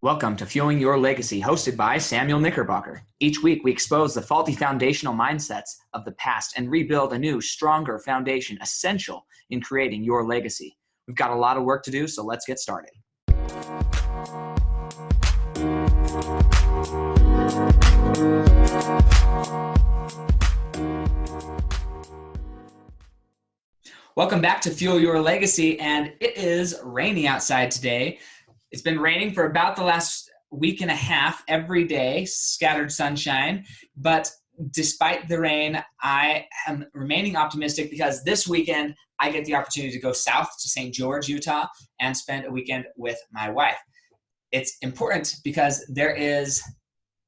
Welcome to Fueling Your Legacy, hosted by Samuel Knickerbocker. Each week, we expose the faulty foundational mindsets of the past and rebuild a new, stronger foundation essential in creating your legacy. We've got a lot of work to do, so let's get started. Welcome back to Fuel Your Legacy, and it is rainy outside today. It's been raining for about the last week and a half every day, scattered sunshine. But despite the rain, I am remaining optimistic because this weekend I get the opportunity to go south to St. George, Utah, and spend a weekend with my wife. It's important because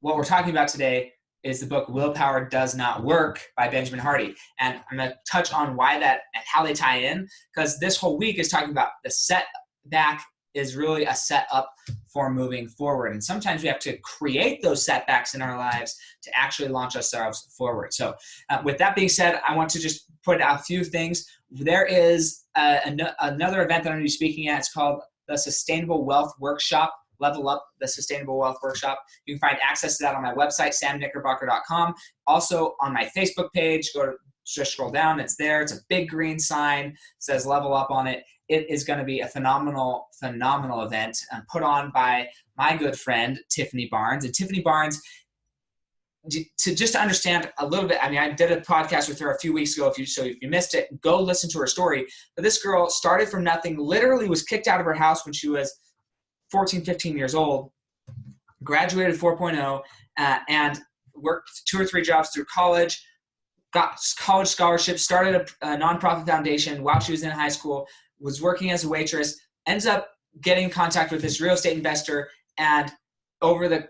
what we're talking about today is the book Willpower Does Not Work by Benjamin Hardy. And I'm going to touch on why that and how they tie in, because this whole week is talking about the setback is really a setup for moving forward. And sometimes we have to create those setbacks in our lives to actually launch ourselves forward. So with that being said, I want to just put out a few things. There is another event that I'm going to be speaking at. It's called the Sustainable Wealth Workshop. Level Up the Sustainable Wealth Workshop. You can find access to that on my website, samknickerbocker.com. Also on my Facebook page, just scroll down. It's there. It's a big green sign. It says Level Up on it. It is going to be a phenomenal event put on by my good friend, Tiffany Barnes. And Tiffany Barnes, to understand a little bit, I did a podcast with her a few weeks ago. If you missed it, go listen to her story. But this girl started from nothing, literally was kicked out of her house when she was 14, 15 years old, graduated 4.0, and worked 2 or 3 jobs through college, got college scholarships, started a nonprofit foundation while she was in high school, was working as a waitress, ends up getting in contact with this real estate investor, and over the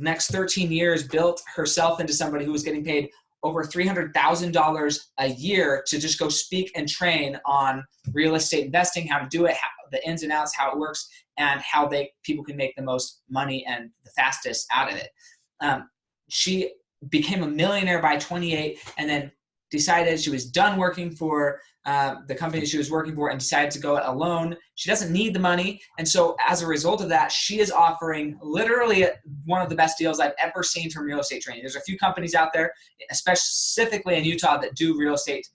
next 13 years built herself into somebody who was getting paid over $300,000 a year to just go speak and train on real estate investing, how to do it, the ins and outs, how it works, and how people can make the most money and the fastest out of it. She became a millionaire by 28 and then decided she was done working for the company she was working for and decided to go it alone. She doesn't need the money. And so as a result of that, she is offering literally one of the best deals I've ever seen from real estate training. There's a few companies out there, specifically in Utah, that do real estate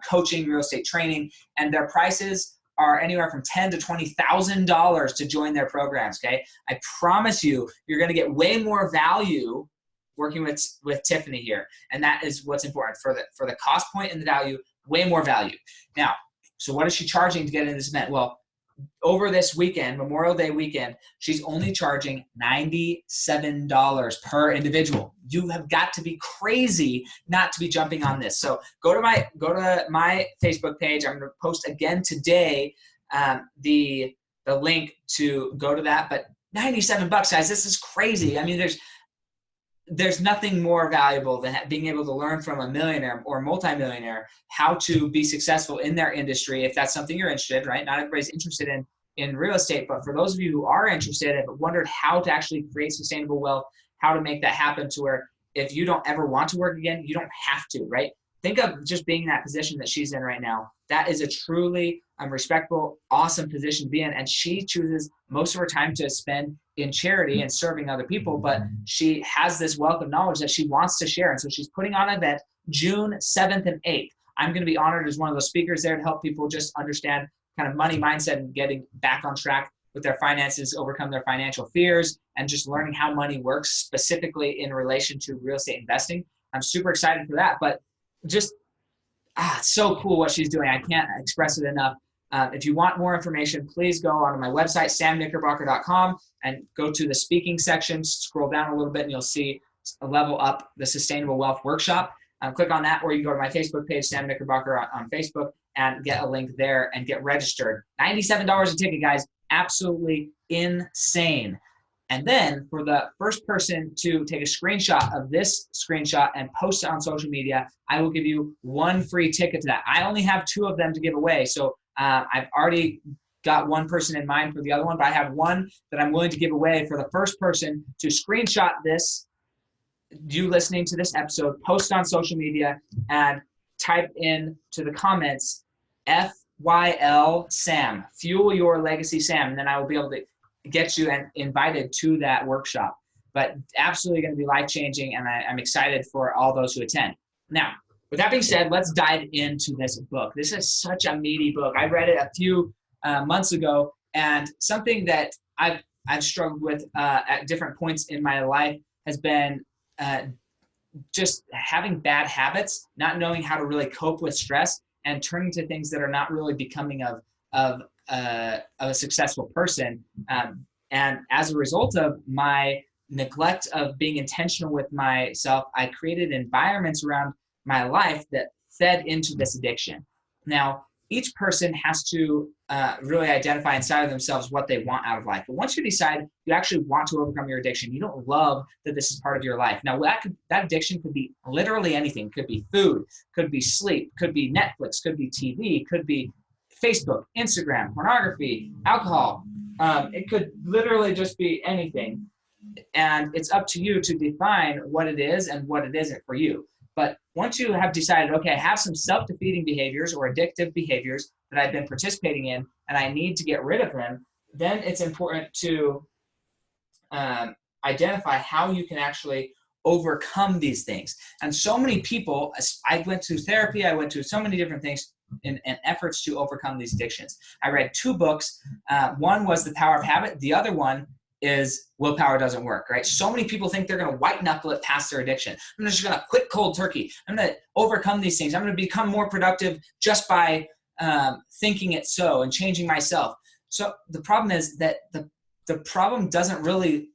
coaching, real estate training, and their prices are anywhere from $10,000 to $20,000 to join their programs. Okay. I promise you're going to get way more value working with Tiffany here. And that is what's important for the cost point and the value, way more value. Now, so what is she charging to get into this event? Well, over this weekend, Memorial Day weekend, she's only charging $97 per individual. You have got to be crazy not to be jumping on this. So go to my Facebook page. I'm going to post again today the link to go to that. But $97, guys, this is crazy. There's nothing more valuable than being able to learn from a millionaire or multimillionaire how to be successful in their industry, if that's something you're interested in, right? Not everybody's interested in real estate, but for those of you who are interested and wondered how to actually create sustainable wealth, how to make that happen to where if you don't ever want to work again, you don't have to, right? Think of just being in that position that she's in right now. That is a truly respectable, awesome position to be in. And she chooses most of her time to spend in charity and serving other people, but she has this wealth of knowledge that she wants to share. And so she's putting on an event June 7th and 8th. I'm going to be honored as one of those speakers there to help people just understand kind of money mindset and getting back on track with their finances, overcome their financial fears, and just learning how money works specifically in relation to real estate investing. I'm super excited for that, but just it's so cool what she's doing. I can't express it enough. If you want more information, please go onto my website, samknickerbocker.com, and go to the speaking section, scroll down a little bit, and you'll see Level Up the Sustainable Wealth Workshop. Click on that, or you can go to my Facebook page, Sam Knickerbocker on Facebook, and get a link there and get registered. $97 a ticket, guys. Absolutely insane. And then for the first person to take a screenshot of this screenshot and post it on social media, I will give you 1 free ticket to that. I only have 2 of them to give away. So I've already got one person in mind for the other one, but I have one that I'm willing to give away for the first person to screenshot this, you listening to this episode, post on social media, and type in to the comments, FYL Sam, Fuel Your Legacy Sam, and then I will be able to get you invited to that workshop. But absolutely going to be life-changing, and I'm excited for all those who attend. Now, with that being said, let's dive into this book. This is such a meaty book. I read it a few months ago, and something that I've struggled with at different points in my life has been just having bad habits, not knowing how to really cope with stress, and turning to things that are not really becoming of a successful person. And as a result of my neglect of being intentional with myself, I created environments around my life that fed into this addiction. Now, each person has to really identify inside of themselves what they want out of life. But once you decide you actually want to overcome your addiction, you don't love that this is part of your life. Now, that addiction could be literally anything. It could be food, could be sleep, could be Netflix, could be TV, could be Facebook, Instagram, pornography, alcohol. It could literally just be anything. And it's up to you to define what it is and what it isn't for you. But once you have decided, okay, I have some self-defeating behaviors or addictive behaviors that I've been participating in, and I need to get rid of them, then it's important to identify how you can actually overcome these things. And so many people, I went to therapy, I went to so many different things in efforts to overcome these addictions. I read 2 books. One was The Power of Habit. The other one is Willpower Doesn't Work, right? So many people think they're going to white knuckle it past their addiction. I'm just going to quit cold turkey. I'm going to overcome these things. I'm going to become more productive just by thinking it so and changing myself. So the problem is that the problem doesn't really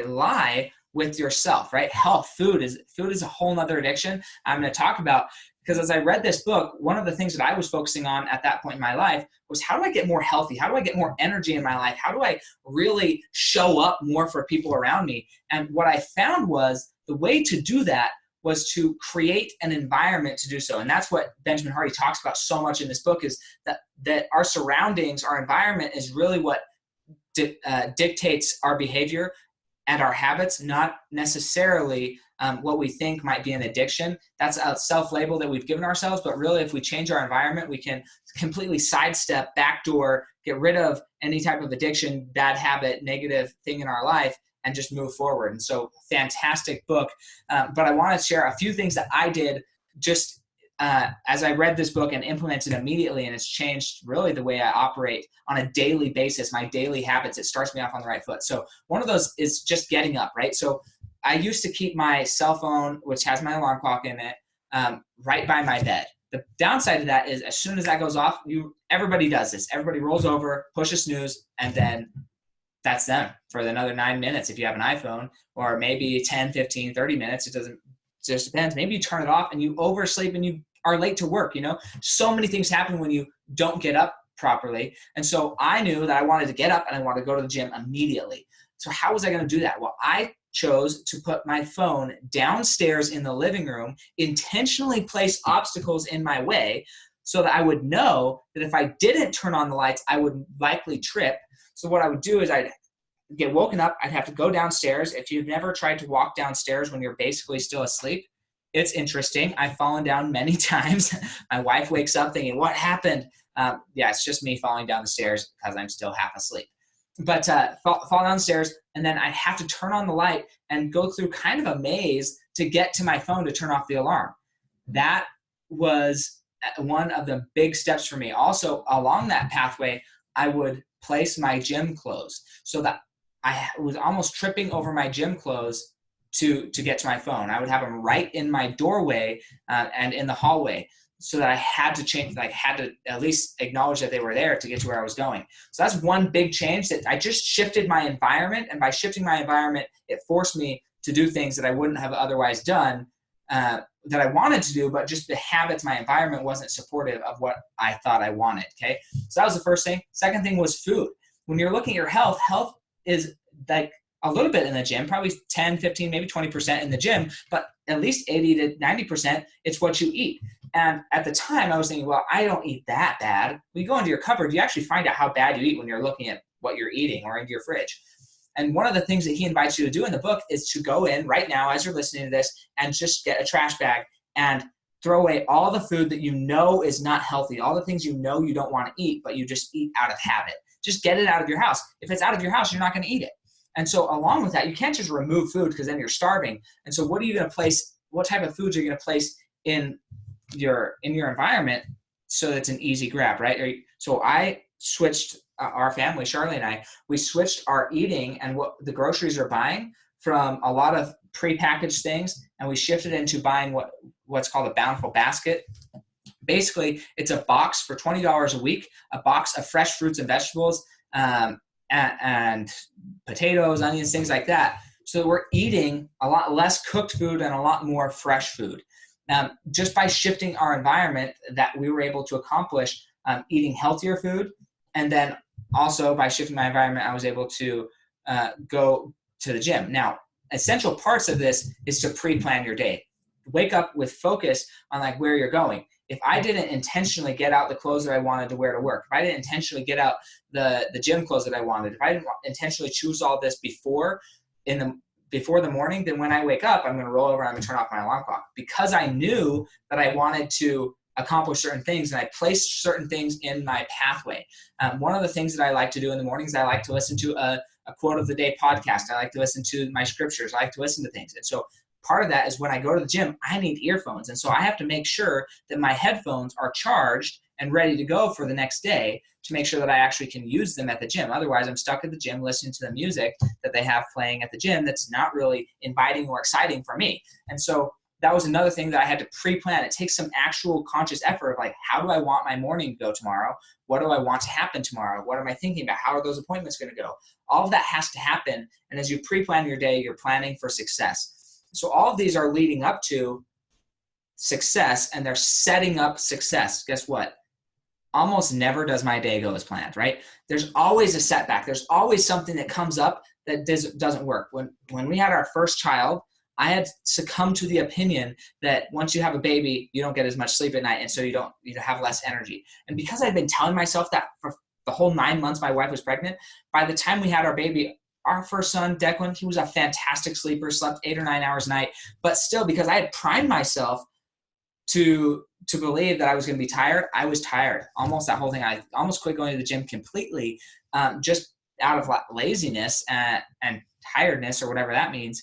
lie with yourself, right? Health, food is a whole nother addiction I'm going to talk about. Because as I read this book, one of the things that I was focusing on at that point in my life was, how do I get more healthy? How do I get more energy in my life? How do I really show up more for people around me? And what I found was the way to do that was to create an environment to do so. And that's what Benjamin Hardy talks about so much in this book, is that our surroundings, our environment is really what dictates our behavior and our habits, not necessarily what we think might be an addiction. That's a self-label that we've given ourselves, but really if we change our environment, we can completely sidestep, backdoor, get rid of any type of addiction, bad habit, negative thing in our life, and just move forward. And so, fantastic book. But I want to share a few things that I did just as I read this book and implemented immediately, and it's changed really the way I operate on a daily basis, my daily habits. It starts me off on the right foot. So one of those is just getting up, right? So I used to keep my cell phone, which has my alarm clock in it, right by my bed. The downside of that is as soon as that goes off, everybody does this. Everybody rolls over, pushes snooze, and then that's them for another 9 minutes if you have an iPhone, or maybe 10, 15, 30 minutes. It just depends. Maybe you turn it off and you oversleep and you are late to work. So many things happen when you don't get up properly. And so I knew that I wanted to get up and I wanted to go to the gym immediately. So how was I going to do that? Well, I chose to put my phone downstairs in the living room, intentionally place obstacles in my way so that I would know that if I didn't turn on the lights, I would likely trip. So what I would do is I'd get woken up. I'd have to go downstairs. If you've never tried to walk downstairs when you're basically still asleep, it's interesting. I've fallen down many times. My wife wakes up thinking, what happened? Yeah, it's just me falling down the stairs because I'm still half asleep. But fall downstairs, and then I have to turn on the light and go through kind of a maze to get to my phone to turn off the alarm. That was one of the big steps for me. Also, along that pathway, I would place my gym clothes so that I was almost tripping over my gym clothes to get to my phone. I would have them right in my doorway and in the hallway, so that I had to change, like had to at least acknowledge that they were there to get to where I was going. So that's one big change, that I just shifted my environment. And by shifting my environment, it forced me to do things that I wouldn't have otherwise done that I wanted to do, but just the habits, my environment wasn't supportive of what I thought I wanted, okay? So that was the first thing. Second thing was food. When you're looking at your health is like a little bit in the gym, probably 10, 15, maybe 20% in the gym, but at least 80 to 90%, it's what you eat. And at the time I was thinking, well, I don't eat that bad. When you go into your cupboard, you actually find out how bad you eat when you're looking at what you're eating or into your fridge. And one of the things that he invites you to do in the book is to go in right now as you're listening to this and just get a trash bag and throw away all the food that you know is not healthy, all the things you know you don't want to eat, but you just eat out of habit. just get it out of your house. If it's out of your house, you're not going to eat it. And so along with that, you can't just remove food because then you're starving. And so what are you going to place? What type of foods are you going to place in your environment so that it's an easy grab, right? So I switched our family, Charlie and I, we switched our eating and what the groceries are buying from a lot of prepackaged things, and we shifted into buying what's called a bountiful basket. Basically, it's a box for $20 a week, a box of fresh fruits and vegetables, and potatoes, onions, things like that. So we're eating a lot less cooked food and a lot more fresh food. Just by shifting our environment, that we were able to accomplish eating healthier food. And then also by shifting my environment, I was able to go to the gym. Now, essential parts of this is to pre-plan your day. Wake up with focus on like where you're going. If I didn't intentionally get out the clothes that I wanted to wear to work, if I didn't intentionally get out the gym clothes that I wanted, if I didn't intentionally choose all this before the morning, then when I wake up, I'm going to roll over and I'm going to turn off my alarm clock, because I knew that I wanted to accomplish certain things and I placed certain things in my pathway. One of the things that I like to do in the mornings, I like to listen to a quote of the day podcast. I like to listen to my scriptures. I like to listen to things. And so part of that is when I go to the gym, I need earphones. And so I have to make sure that my headphones are charged and ready to go for the next day to make sure that I actually can use them at the gym. Otherwise, I'm stuck at the gym listening to the music that they have playing at the gym that's not really inviting or exciting for me. And so that was another thing that I had to pre-plan. It takes some actual conscious effort of like, how do I want my morning to go tomorrow? What do I want to happen tomorrow? What am I thinking about? How are those appointments going to go? All of that has to happen. And as you pre-plan your day, you're planning for success. So all of these are leading up to success, and they're setting up success. Guess what? Almost never does my day go as planned, right? There's always a setback. There's always something that comes up that doesn't work. When we had our first child, I had succumbed to the opinion that once you have a baby, you don't get as much sleep at night, and so you have less energy. And because I'd been telling myself that for the whole 9 months my wife was pregnant, by the time we had our baby, our first son, Declan, he was a fantastic sleeper, slept 8 or 9 hours a night. But still, because I had primed myself to believe that I was going to be tired, I was tired. Almost that whole thing. I almost quit going to the gym completely, just out of laziness and tiredness, or whatever that means,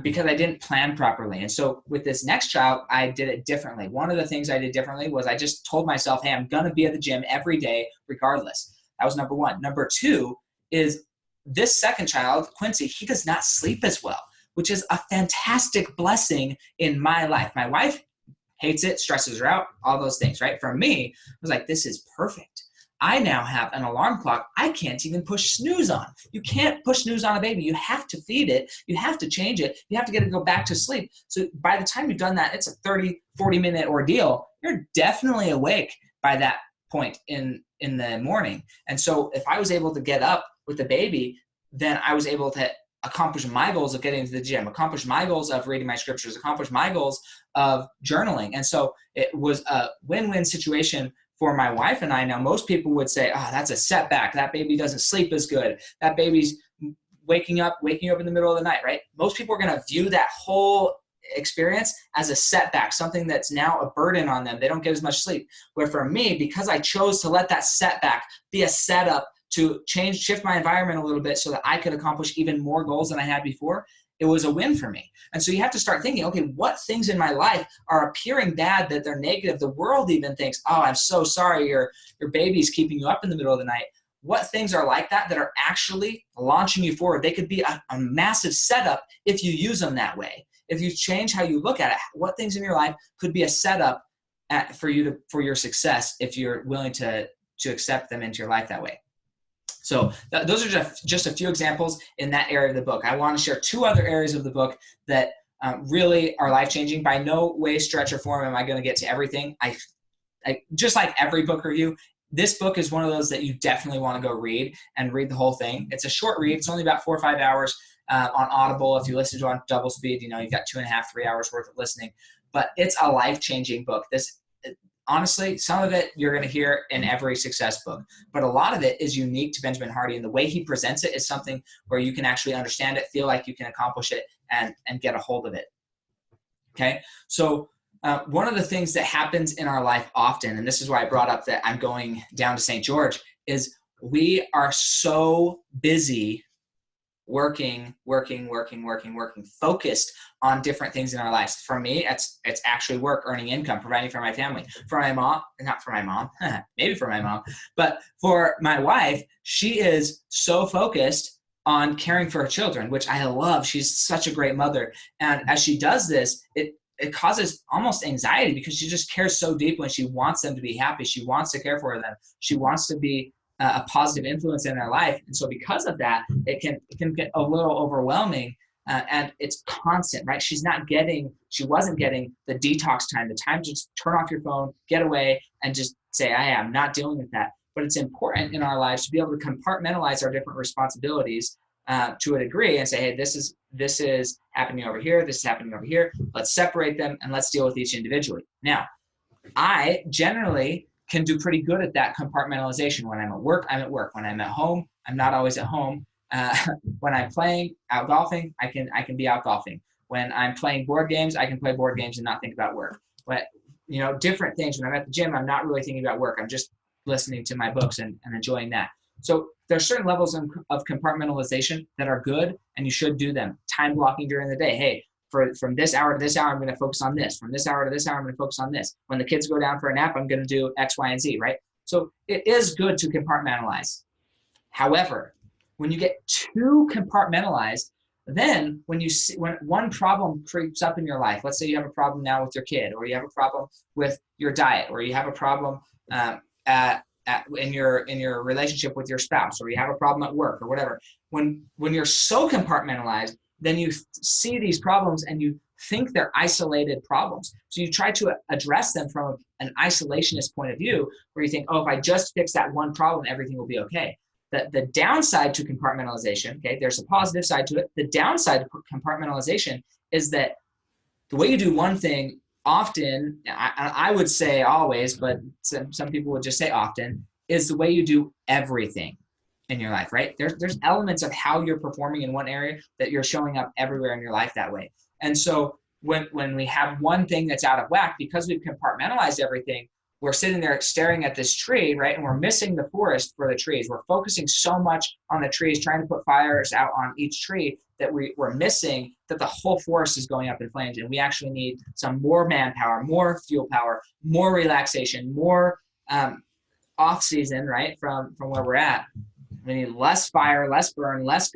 because I didn't plan properly. And so with this next child, I did it differently. One of the things I did differently was I just told myself, hey, I'm going to be at the gym every day regardless. That was number one. Number two is this second child, Quincy, he does not sleep as well, which is a fantastic blessing in my life. My wife hates it, stresses her out, all those things, right? For me, I was like, this is perfect. I now have an alarm clock I can't even push snooze on. You can't push snooze on a baby. You have to feed it. You have to change it. You have to get it to go back to sleep. So by the time you've done that, it's a 30, 40-minute ordeal. You're definitely awake by that point in the morning. And so if I was able to get up with the baby, then I was able to accomplish my goals of getting to the gym, accomplish my goals of reading my scriptures, accomplish my goals of journaling. And so it was a win-win situation for my wife and I. Now, most people would say, oh, that's a setback. That baby doesn't sleep as good. That baby's waking up in the middle of the night, right? Most people are going to view that whole experience as a setback, something that's now a burden on them. They don't get as much sleep. Where for me, because I chose to let that setback be a setup to shift my environment a little bit so that I could accomplish even more goals than I had before, it was a win for me. And so you have to start thinking, okay, what things in my life are appearing bad, that they're negative? The world even thinks, oh, I'm so sorry your baby's keeping you up in the middle of the night. What things are like that are actually launching you forward? They could be a massive setup if you use them that way. If you change how you look at it, what things in your life could be a setup for your success if you're willing to accept them into your life that way. So those are just a few examples in that area of the book. I want to share 2 other areas of the book that really are life-changing. By no way, stretch, or form am I going to get to everything. I just like every book review, this book is one of those that you definitely want to go read and read the whole thing. It's a short read. It's only about 4 or 5 hours on Audible. If you listen to it on double speed, you've got 2.5, 3 hours worth of listening. But it's a life-changing book. Honestly, some of it you're going to hear in every success book, but a lot of it is unique to Benjamin Hardy, and the way he presents it is something where you can actually understand it, feel like you can accomplish it, and get a hold of it. Okay, so one of the things that happens in our life often, and this is why I brought up that I'm going down to St. George, is we are so busy working, focused on different things in our lives. For me, it's actually work, earning income, providing for my family. For my mom, not for my mom, maybe for my mom, but for my wife, she is so focused on caring for her children, which I love. She's such a great mother. And as she does this, it causes almost anxiety because she just cares so deeply and she wants them to be happy. She wants to care for them. She wants to be a positive influence in their life. And so because of that, it can get a little overwhelming, and it's constant, right? She wasn't getting the detox time, the time to just turn off your phone, get away, and just say, I am not dealing with that. But it's important in our lives to be able to compartmentalize our different responsibilities to a degree and say, hey, this is happening over here, this is happening over here. Let's separate them and let's deal with each individually. Now, I generally can do pretty good at that compartmentalization. When I'm at work, I'm at work. When I'm at home, I'm not always at home. When I'm playing out golfing, I can be out golfing. When I'm playing board games, I can play board games and not think about work. But different things. When I'm at the gym, I'm not really thinking about work. I'm just listening to my books and enjoying that. So there's certain levels of compartmentalization that are good, and you should do them. Time blocking during the day. Hey, from this hour to this hour, I'm going to focus on this. From this hour to this hour, I'm going to focus on this. When the kids go down for a nap, I'm going to do X, Y, and Z, right? So it is good to compartmentalize. However, when you get too compartmentalized, then when one problem creeps up in your life, let's say you have a problem now with your kid, or you have a problem with your diet, or you have a problem in your relationship with your spouse, or you have a problem at work or whatever. When you're so compartmentalized, then you see these problems and you think they're isolated problems. So you try to address them from an isolationist point of view, where you think, oh, if I just fix that one problem, everything will be okay. The downside to compartmentalization, okay, there's a positive side to it. The downside to compartmentalization is that the way you do one thing often, I would say always, but some people would just say often, is the way you do everything in your life, right? There's elements of how you're performing in one area that you're showing up everywhere in your life that way. And so when we have one thing that's out of whack, because we've compartmentalized everything, we're sitting there staring at this tree, right? And we're missing the forest for the trees. We're focusing so much on the trees, trying to put fires out on each tree, that we're missing that the whole forest is going up in flames. And we actually need some more manpower, more fuel power, more relaxation, more off season, right? From where we're at. We need less fire, less burn, less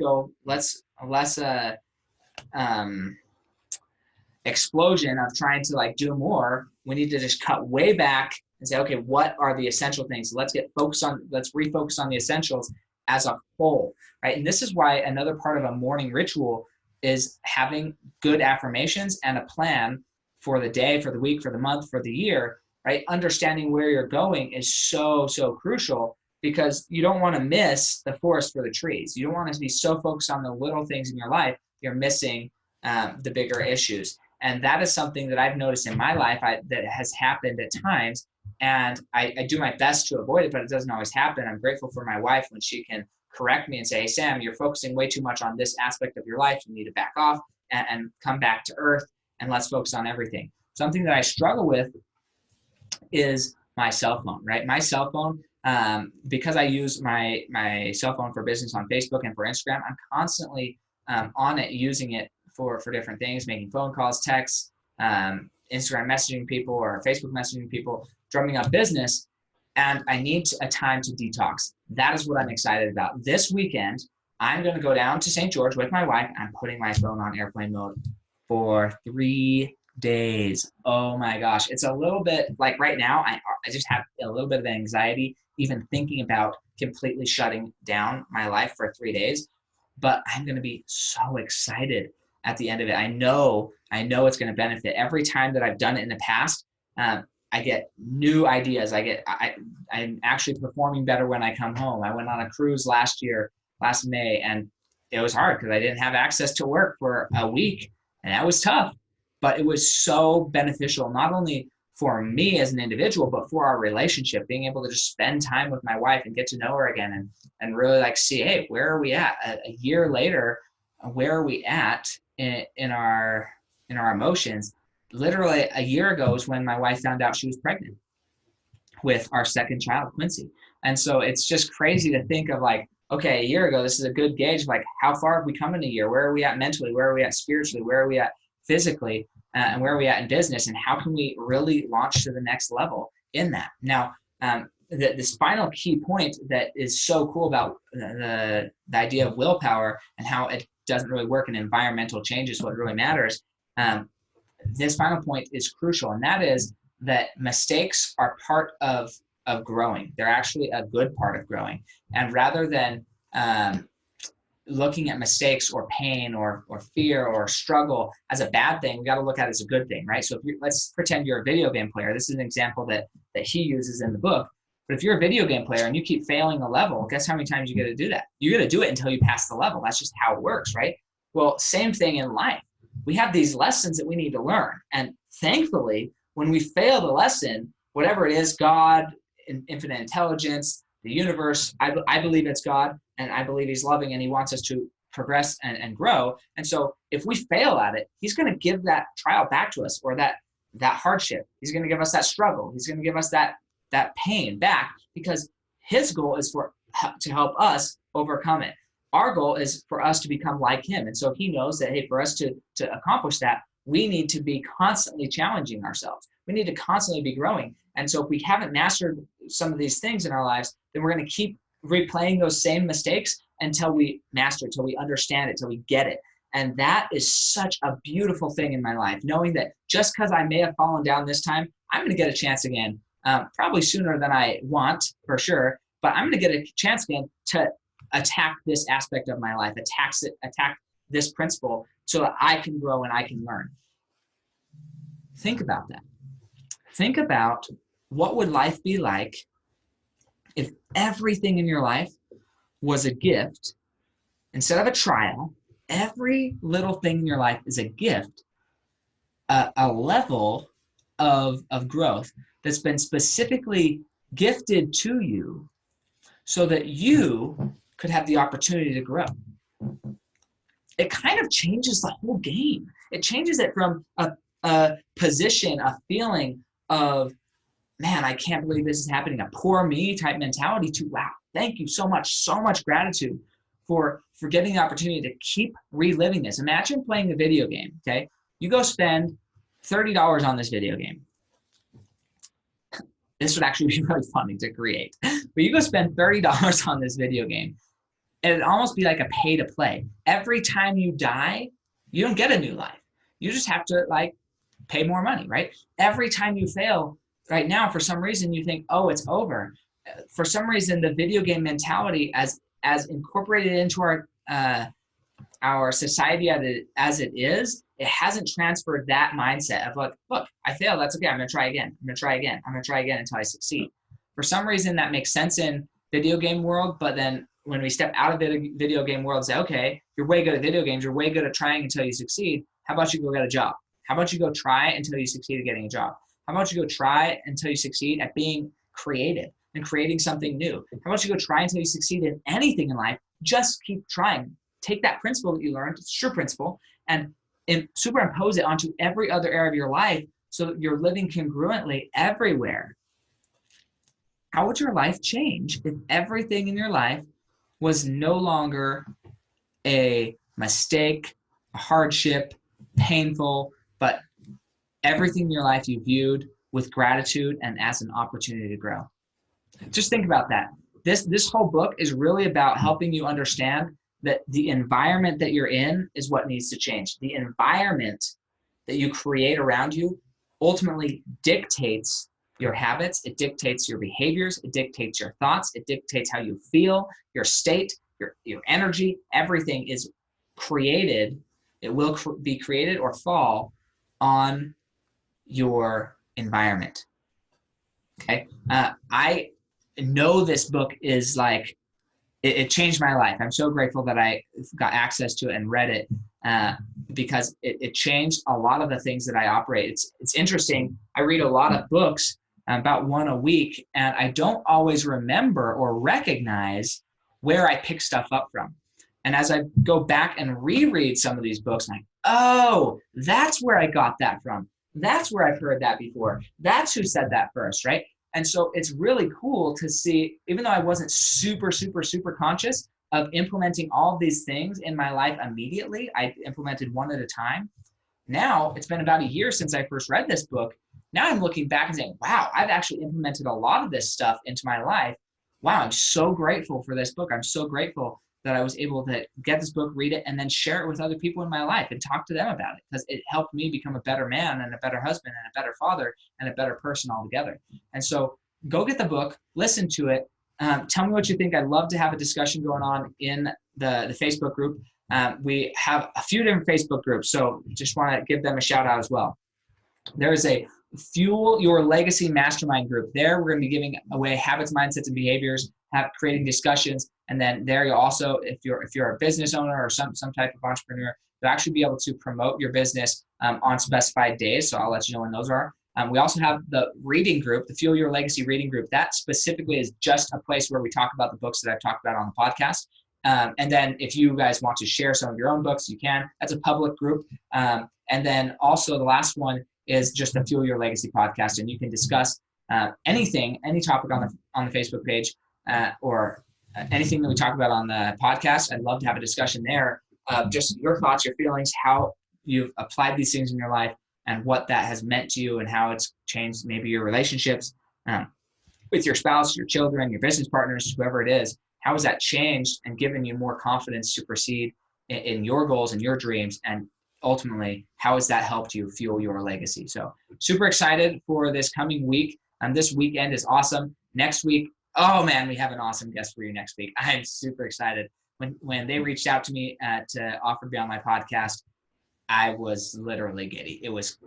explosion of trying to do more. We need to just cut way back and say, okay, what are the essential things? Let's refocus on the essentials as a whole, right? And this is why another part of a morning ritual is having good affirmations and a plan for the day, for the week, for the month, for the year, right? Understanding where you're going is so crucial, because you don't want to miss the forest for the trees. You don't want to be so focused on the little things in your life, you're missing the bigger issues. And that is something that I've noticed in my life that has happened at times. And I do my best to avoid it, but it doesn't always happen. I'm grateful for my wife when she can correct me and say, hey, Sam, you're focusing way too much on this aspect of your life. You need to back off and come back to earth, and let's focus on everything. Something that I struggle with is my cell phone, right? My cell phone, because I use my cell phone for business on Facebook and for Instagram, I'm constantly on it, using it for different things, making phone calls, texts, Instagram messaging people, or Facebook messaging people, drumming up business. And I need a time to detox. That is what I'm excited about. This weekend, I'm going to go down to St. George with my wife. I'm putting my phone on airplane mode for 3 days. Oh my gosh. It's a little bit like right now, I just have a little bit of anxiety even thinking about completely shutting down my life for 3 days. But I'm going to be so excited at the end of it. I know it's going to benefit. Every time that I've done it in the past, I get new ideas. I'm actually performing better when I come home. I went on a cruise last May, and it was hard because I didn't have access to work for a week, and that was tough. But it was so beneficial, not only for me as an individual, but for our relationship, being able to just spend time with my wife and get to know her again, and really see, hey, where are we at a year later? Where are we at in our emotions? Literally a year ago is when my wife found out she was pregnant with our second child, Quincy. And so it's just crazy to think of like, okay, a year ago, this is a good gauge of like how far have we come in a year? Where are we at mentally? Where are we at spiritually? Where are we at physically? And where are we at in business? And how can we really launch to the next level in that? Now, this final key point that is so cool about the idea of willpower and how it doesn't really work in environmental changes, what really matters. This final point is crucial, and that is that mistakes are part of growing. They're actually a good part of growing. And rather than looking at mistakes or pain or fear or struggle as a bad thing, we got to look at it as a good thing, right? So let's pretend you're a video game player. This is an example that he uses in the book. But if you're a video game player and you keep failing a level, guess how many times you get to do that? You're going to do it until you pass the level. That's just how it works, right? Well, same thing in life. We have these lessons that we need to learn. And thankfully, when we fail the lesson, whatever it is, God, infinite intelligence, the universe, I believe it's God, and I believe he's loving and he wants us to progress and grow. And so if we fail at it, he's going to give that trial back to us, or that hardship. He's going to give us that struggle. He's going to give us that pain back, because his goal is to help us overcome it. Our goal is for us to become like him. And so he knows that, hey, for us to accomplish that, we need to be constantly challenging ourselves. We need to constantly be growing. And so if we haven't mastered some of these things in our lives, then we're going to keep replaying those same mistakes until we master it, until we understand it, until we get it. And that is such a beautiful thing in my life, knowing that just because I may have fallen down this time, I'm going to get a chance again, probably sooner than I want, for sure, but I'm going to get a chance again to attack this aspect of my life, attack this principle so that I can grow and I can learn. Think about that. Think about what would life be like if everything in your life was a gift instead of a trial. Every little thing in your life is a gift, a level of growth that's been specifically gifted to you so that you could have the opportunity to grow. It kind of changes the whole game. It changes it from a position, a feeling of, man, I can't believe this is happening, a poor me type mentality, to, wow, thank you so much gratitude for getting the opportunity to keep reliving this. Imagine playing a video game, okay? You go spend $30 on this video game. This would actually be really funny to create. But you go spend $30 on this video game, and it'd almost be like a pay to play. Every time you die, you don't get a new life. You just have to pay more money, right? Every time you fail, right now, for some reason, you think, oh, it's over. For some reason, the video game mentality, as incorporated into our society as it is, it hasn't transferred that mindset of look, I failed, that's okay, I'm gonna try again, I'm gonna try again until I succeed. For some reason, that makes sense in video game world, but then when we step out of the video game world and say, okay, you're way good at video games, you're way good at trying until you succeed, how about you go get a job? How about you go try until you succeed at getting a job? How about you go try until you succeed at being creative and creating something new? How about you go try until you succeed in anything in life? Just keep trying. Take that principle that you learned, it's your principle, and superimpose it onto every other area of your life so that you're living congruently everywhere. How would your life change if everything in your life was no longer a mistake, a hardship, painful, but everything in your life you viewed with gratitude and as an opportunity to grow? Just think about that. This whole book is really about helping you understand that the environment that you're in is what needs to change. The environment that you create around you ultimately dictates your habits, it dictates your behaviors, it dictates your thoughts, it dictates how you feel, your state, your energy. Everything is created. It will be created or fall on your environment. Okay, I know this book is it changed my life. I'm so grateful that I got access to it and read it because it changed a lot of the things that I operate. It's interesting. I read a lot of books, about one a week, and I don't always remember or recognize where I pick stuff up from. And as I go back and reread some of these books, I'm like, oh, that's where I got that from. That's where I've heard that before. That's who said that first, right? And so it's really cool to see, even though I wasn't super, super, super conscious of implementing all of these things in my life immediately, I implemented one at a time. Now it's been about a year since I first read this book. Now I'm looking back and saying, wow, I've actually implemented a lot of this stuff into my life. Wow, I'm so grateful for this book. I'm so grateful that I was able to get this book, read it, and then share it with other people in my life and talk to them about it, because it helped me become a better man and a better husband and a better father and a better person altogether. And so go get the book, listen to it. Tell me what you think. I'd love to have a discussion going on in the Facebook group. We have a few different Facebook groups, so just want to give them a shout out as well. There is a Fuel Your Legacy Mastermind group. There we're going to be giving away habits, mindsets, and behaviors, creating discussions. And then there you also, if you're a business owner or some type of entrepreneur, you'll actually be able to promote your business on specified days. So I'll let you know when those are. We also have the reading group, the Fuel Your Legacy reading group. That specifically is just a place where we talk about the books that I've talked about on the podcast. And then if you guys want to share some of your own books, you can. That's a public group. And then also the last one is just the Fuel Your Legacy podcast. And you can discuss anything, any topic on the Facebook page or anything that we talk about on the podcast. I'd love to have a discussion there of just your thoughts, your feelings, how you've applied these things in your life and what that has meant to you and how it's changed maybe your relationships with your spouse, your children, your business partners, whoever it is. How has that changed and given you more confidence to proceed in your goals and your dreams? And ultimately, how has that helped you fuel your legacy? So super excited for this coming week. This weekend is awesome. Next week, oh man, we have an awesome guest for you next week. I'm super excited. When they reached out to me to offer to be on my podcast, I was literally giddy.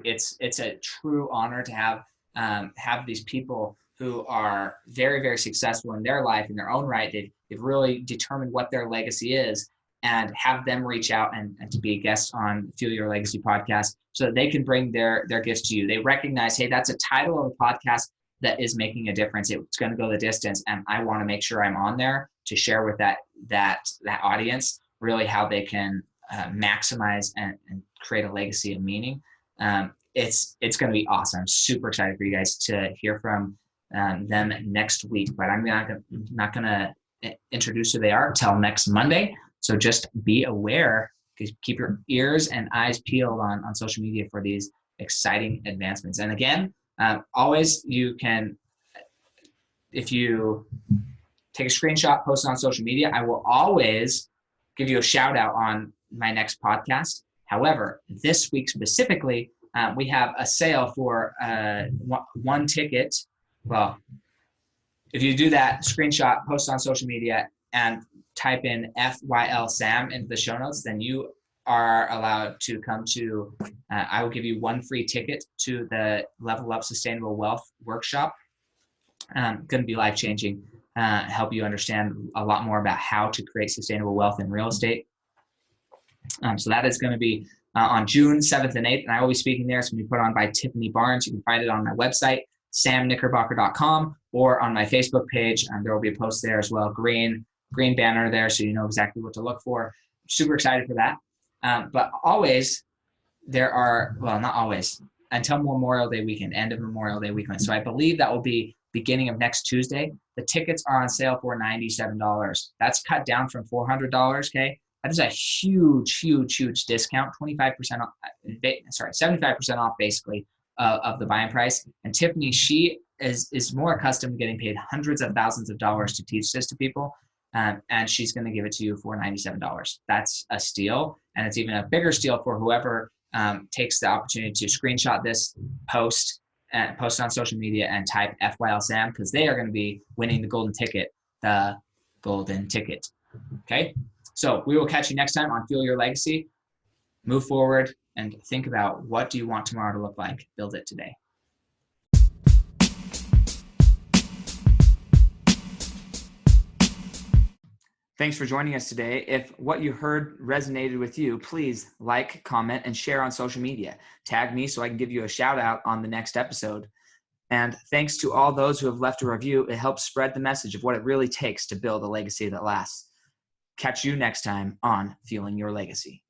It's a true honor to have these people who are very, very successful in their life in their own right. They've really determined what their legacy is, and have them reach out and to be a guest on Fuel Your Legacy podcast so that they can bring their gifts to you. They recognize, hey, that's a title of a podcast that is making a difference. It's going to go the distance, and I want to make sure I'm on there to share with that audience really how they can maximize and create a legacy of meaning. It's going to be awesome. I'm super excited for you guys to hear from them next week, but I'm not going to introduce who they are till next Monday. So just be aware, keep your ears and eyes peeled on social media for these exciting advancements. And again, always you can, if you take a screenshot, post it on social media, I will always give you a shout out on my next podcast. However, this week specifically, we have a sale for one ticket. Well, if you do that, screenshot, post it on social media, and type in FYL Sam into the show notes, then you are allowed to come to, I will give you one free ticket to the Level Up Sustainable Wealth workshop. Going to be life-changing, help you understand a lot more about how to create sustainable wealth in real estate. So that is going to be on June 7th and 8th, and I will be speaking there. It's going to be put on by Tiffany Barnes. You can find it on my website, samknickerbocker.com, or on my Facebook page. There will be a post there as well, green banner there, so you know exactly what to look for. Super excited for that. But always, not always, until Memorial Day weekend, end of Memorial Day weekend. So I believe that will be beginning of next Tuesday. The tickets are on sale for $97. That's cut down from $400, okay? That is a huge, huge, huge discount, 25% off, 75% off basically of the buying price. And Tiffany, she is more accustomed to getting paid hundreds of thousands of dollars to teach this to people. And she's going to give it to you for $97. That's a steal. And it's even a bigger steal for whoever takes the opportunity to screenshot this post and post it on social media and type FYL Sam, because they are going to be winning the golden ticket, Okay. So we will catch you next time on Fuel Your Legacy. Move forward and think about, what do you want tomorrow to look like? Build it today. Thanks for joining us today. If what you heard resonated with you, please like, comment, and share on social media. Tag me so I can give you a shout out on the next episode. And thanks to all those who have left a review. It helps spread the message of what it really takes to build a legacy that lasts. Catch you next time on Fueling Your Legacy.